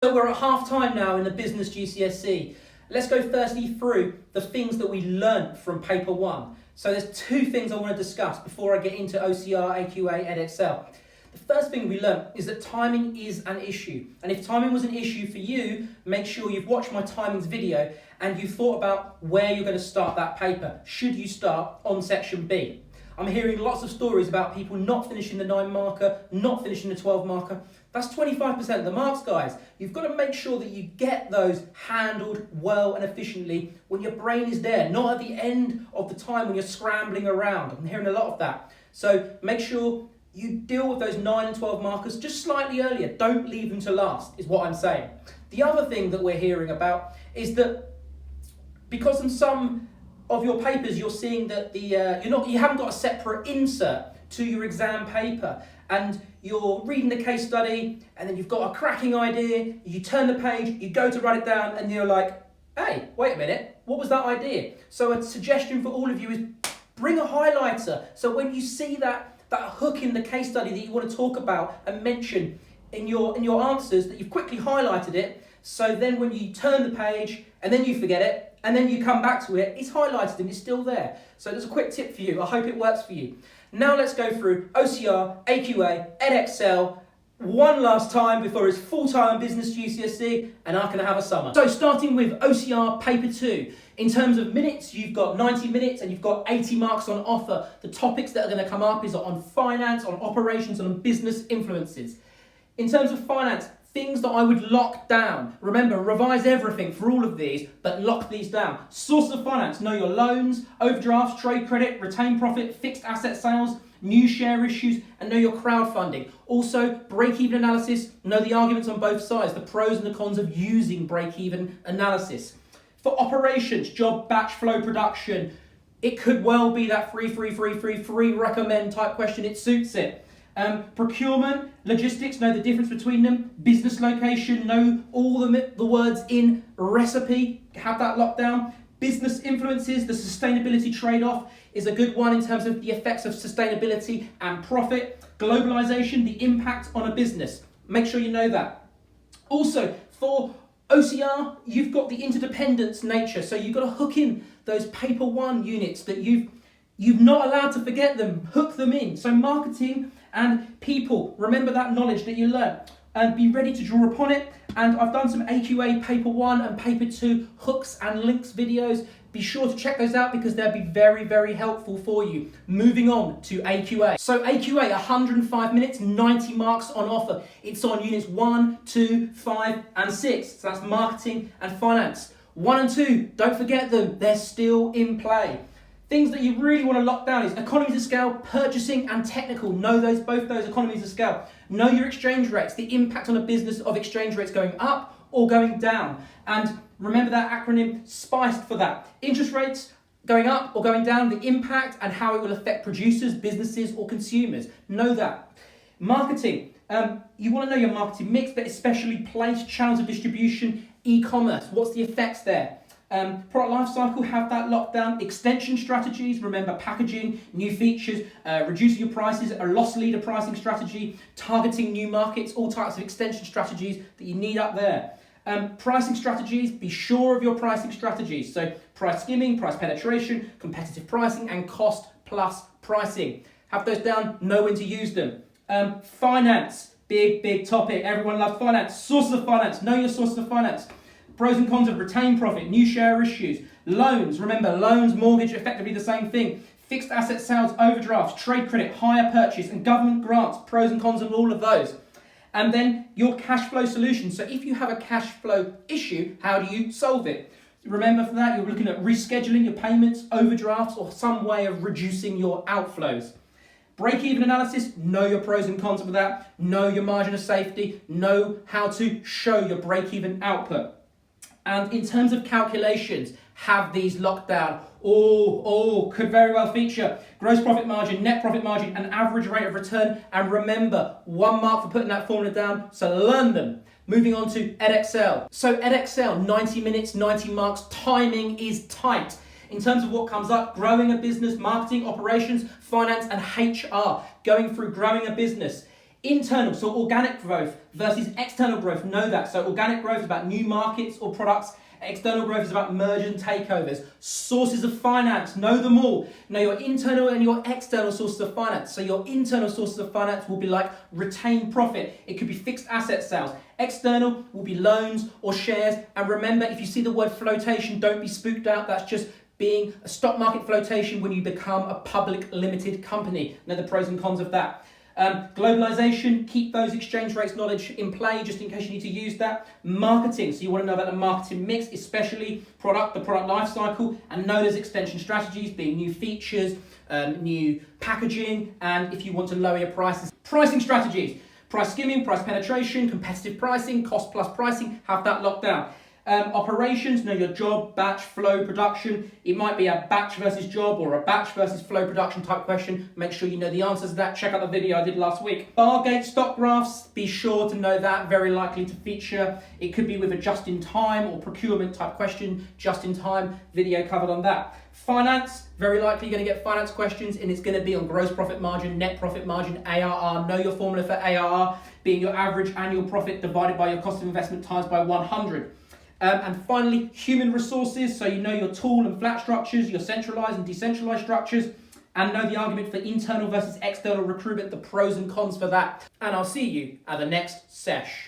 So we're at half time now in the business GCSE. Let's go firstly through the things that we learnt from paper one. So there's two things I want to discuss before I get into OCR, AQA Edexcel. The first thing we learnt is that timing is an issue. And if timing was an issue for you, make sure you've watched my timings video and you've thought about where you're going to start that paper. Should you start on section B? I'm hearing lots of stories about people not finishing the 9 marker, not finishing the 12 marker. That's 25% of the marks, guys. You've got to make sure that you get those handled well and efficiently when your brain is there, not at the end of the time when you're scrambling around. I'm hearing a lot of that. So make sure you deal with those 9 and 12 markers just slightly earlier. Don't leave them to last, is what I'm saying. The other thing that we're hearing about is that because in some of your papers you're seeing that you haven't got a separate insert to your exam paper, and you're reading the case study and then you've got a cracking idea, you turn the page, you go to write it down and you're like, hey, wait a minute, what was that idea? So a suggestion for all of you is bring a highlighter, so when you see that hook in the case study that you want to talk about and mention in your answers, that you've quickly highlighted it, so then when you turn the page and then you forget it and then you come back to it, it's highlighted and it's still there. So there's a quick tip for you. I hope it works for you. Now let's go through OCR, AQA, Edexcel one last time before it's full-time business GCSE and I can have a summer. So starting with OCR paper 2. In terms of minutes, you've got 90 minutes and you've got 80 marks on offer. The topics that are going to come up is on finance, on operations, and on business influences. In terms of finance, things that I would lock down. Remember, revise everything for all of these, but lock these down. Sources of finance, know your loans, overdrafts, trade credit, retained profit, fixed asset sales, new share issues, and know your crowdfunding. Also, break-even analysis, know the arguments on both sides, the pros and the cons of using break-even analysis. For operations, job, batch, flow, production, it could well be that free recommend type question, it suits it. Procurement, logistics, know the difference between them. Business location, know all the words in recipe, have that locked down. Business influences, the sustainability trade-off is a good one in terms of the effects of sustainability and profit. Globalization, the impact on a business. Make sure you know that. Also, for OCR, you've got the interdependence nature, so you've got to hook in those paper 1 units that you've not allowed to forget them, hook them in. So marketing and people, remember that knowledge that you learned and be ready to draw upon it. And I've done some AQA paper 1 and paper 2 hooks and links videos. Be sure to check those out because they'll be very, very helpful for you. Moving on to AQA. So AQA, 105 minutes, 90 marks on offer. It's on units 1, 2, 5 and 6. So that's marketing and finance. 1 and 2, don't forget them. They're still in play. Things that you really want to lock down is economies of scale, purchasing and technical. Know both those economies of scale. Know your exchange rates, the impact on a business of exchange rates going up or going down. And remember that acronym SPICED for that. Interest rates going up or going down, the impact and how it will affect producers, businesses or consumers. Know that. Marketing. You want to know your marketing mix, but especially place, channels of distribution, e-commerce. What's the effects there? Product life cycle, have that locked down. Extension strategies, remember packaging, new features, reducing your prices, a loss leader pricing strategy, targeting new markets, all types of extension strategies that you need up there. Pricing strategies, be sure of your pricing strategies. So price skimming, price penetration, competitive pricing, and cost plus pricing. Have those down, know when to use them. Finance, big topic. Everyone loves finance. Sources of finance, know your sources of finance. Pros and cons of retained profit, new share issues, loans. Remember, loans, mortgage, effectively the same thing. Fixed asset sales, overdrafts, trade credit, hire purchase, and government grants. Pros and cons of all of those. And then your cash flow solution. So if you have a cash flow issue, how do you solve it? Remember for that, you're looking at rescheduling your payments, overdrafts, or some way of reducing your outflows. Break-even analysis, know your pros and cons of that. Know your margin of safety. Know how to show your break-even output. And in terms of calculations, have these locked down. Could very well feature gross profit margin, net profit margin, and average rate of return. And remember, 1 mark for putting that formula down, so learn them. Moving on to Edexcel. So Edexcel, 90 minutes, 90 marks, timing is tight. In terms of what comes up, growing a business, marketing, operations, finance, and HR, going through growing a business. Internal, so organic growth versus external growth, know that. So organic growth is about new markets or products. External growth is about mergers and takeovers. Sources of finance, know them all. Know your internal and your external sources of finance. So your internal sources of finance will be like retained profit. It could be fixed asset sales. External will be loans or shares. And remember, if you see the word flotation, don't be spooked out. That's just being a stock market flotation when you become a public limited company. Know the pros and cons of that. Globalization, keep those exchange rates knowledge in play just in case you need to use that. Marketing, so you want to know about the marketing mix, especially the product life cycle, and know those extension strategies, being new features, new packaging, and if you want to lower your prices. Pricing strategies, price skimming, price penetration, competitive pricing, cost plus pricing, have that locked down. Operations, know your job, batch, flow, production. It might be a batch versus job or a batch versus flow production type question. Make sure you know the answers to that. Check out the video I did last week. Bargate stock graphs, be sure to know that. Very likely to feature. It could be with a just-in-time or procurement type question. Just-in-time, video covered on that. Finance, very likely you're going to get finance questions, and it's going to be on gross profit margin, net profit margin, ARR. Know your formula for ARR, being your average annual profit divided by your cost of investment times by 100. And finally, human resources, so you know your tool and flat structures, your centralized and decentralized structures, and know the argument for internal versus external recruitment, the pros and cons for that. And I'll see you at the next sesh.